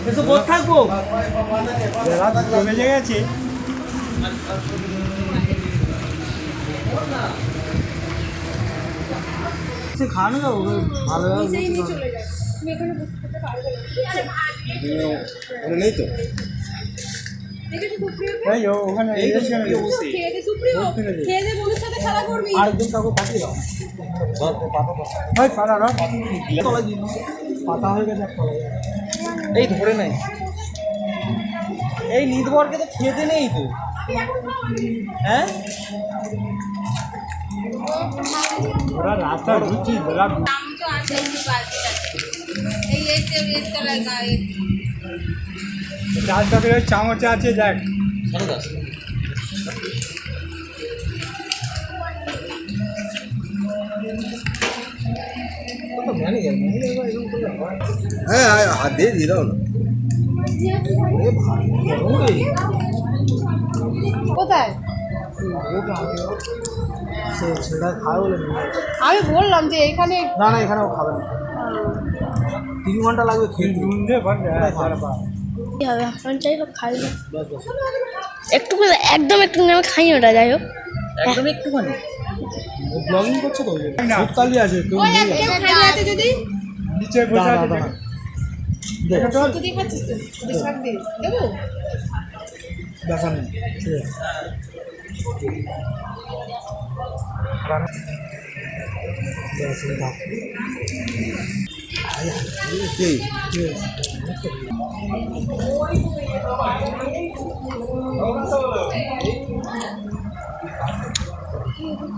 এসে বসে থাকবো বেজে গেছে খাওয়ানো যাবো ভালো নেই তো ওখানে আরেকদিন কাউকে পাঠিয়ে দাও পাতা হয়ে গেছে এই ধরে নাই এই নির্ভরকে তো খেতে নেই তো হ্যাঁ ওরা রাস্তা ঘুরছি চার চকলের চামচ আছে দেখ হ্যাঁ হাত দিয়ে দিয়ে দাও না কোথায় সেটা খাবে বলে আমি বললাম যে এখানে না না এখানেও খাবে না 3 ঘন্টা লাগবে খেতে কি হবে এখন যাই হোক খাই না একটু একদম একটু আমি খাই ওটা যাই হোক একদম একটুখানি ব্লগিং করছে তো সপ্তালি আছে কেউ ওই এক কেউ খালি আছে যদি নিচে বসে আছে দেখো তো তুই খাচ্ছিস তো শাক দিয়ে দেবো দেখা নেই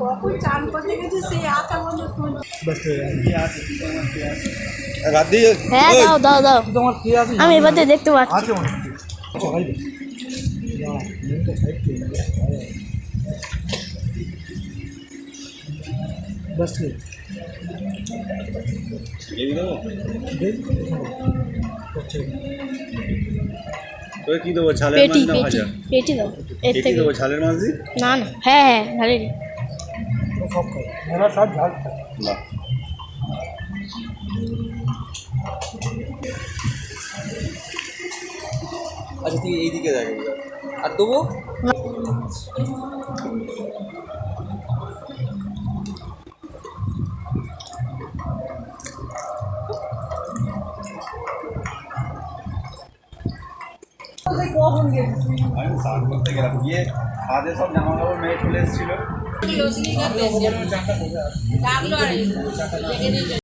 কখন চান করতে গেছে সেই আটা বন্ধ ফোন হ্যাঁ দাও দাও দাও তোমার কি আছে আমি এবার দিয়ে দেখতে পাচ্ছি আছে অনেক সবাই बस ठीक ये भी दो তো কি দেবো ছালের মাছ পেটি না পেটি ভাজা পেটি দাও এর পেটি থেকে দেবো ছালের মাছ দি না না হ্যাঁ হ্যাঁ ঢালি सब खाओ मेरा सब झाल বাহ আচ্ছা তুই এইদিকে দেখ আর দেবো আমি স্নান করতে গেলাম গিয়ে হাতে সব জামা কাপড় মেয়ে চলে এসেছিল ডাকলো আর